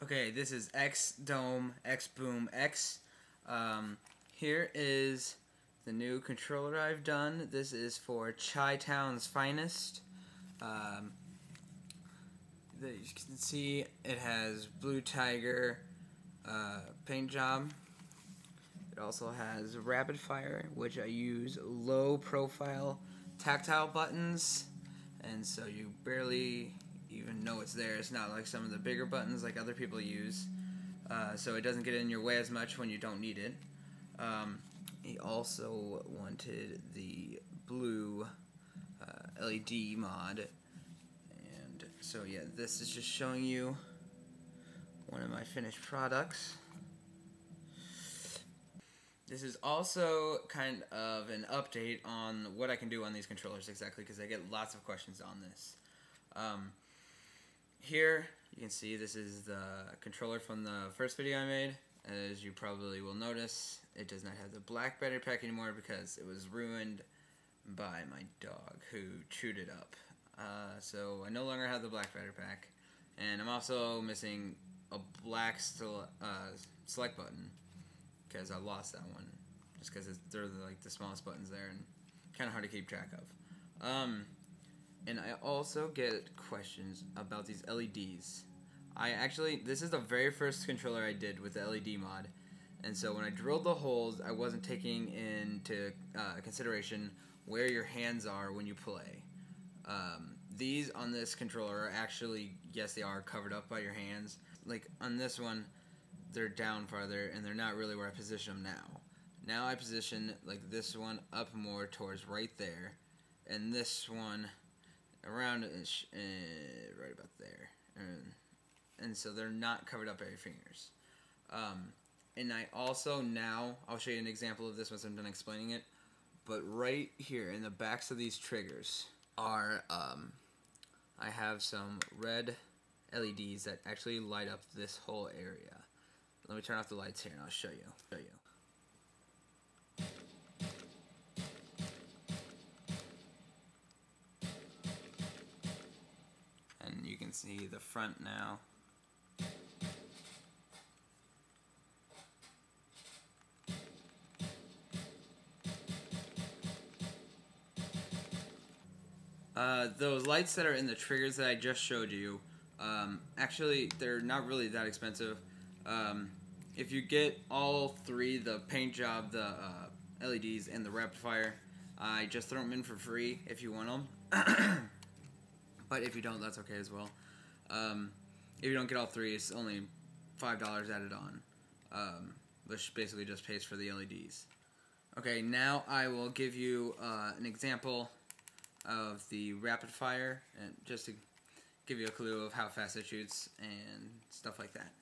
Okay, this is xDOMExBOOMx. Here is the new controller I've done. This is for Chi-Town's finest. As you can see, it has Blue Tiger paint job. It also has rapid fire, which I use low profile tactile buttons, and so you barely even know it's there. It's not like some of the bigger buttons like other people use, so it doesn't get in your way as much when you don't need it. He also wanted the blue LED mod, and so yeah, this is just showing you one of my finished products. This is also kind of an update on what I can do on these controllers exactly, because I get lots of questions on this. Here you can see this is the controller from the first video I made. As you probably will notice, it does not have the black battery pack anymore because it was ruined by my dog who chewed it up. So I no longer have the black battery pack, and I'm also missing a black select button because I lost that one, just because they're like the smallest buttons there and kind of hard to keep track of. And I also get questions about these LEDs. This is the very first controller I did with the LED mod, and so when I drilled the holes, I wasn't taking into consideration where your hands are when you play. These on this controller are actually, yes, they are covered up by your hands. Like on this one, they're down farther, and they're not really where I position them now. Now I position like this one up more towards right there, and this one around right about there, and so they're not covered up by your fingers. And I also now, I'll show you an example of this once I'm done explaining it, but right here in the backs of these triggers are, I have some red LEDs that actually light up this whole area. Let me turn off the lights here and I'll show you. And you can see the front now. Those lights that are in the triggers that I just showed you, actually they're not really that expensive. If you get all three, the paint job, the LEDs, and the rapid fire, I just throw them in for free if you want them. But if you don't, that's okay as well. If you don't get all three, it's only $5 added on, which basically just pays for the LEDs. Okay, now I will give you an example of the rapid fire, and just to give you a clue of how fast it shoots and stuff like that.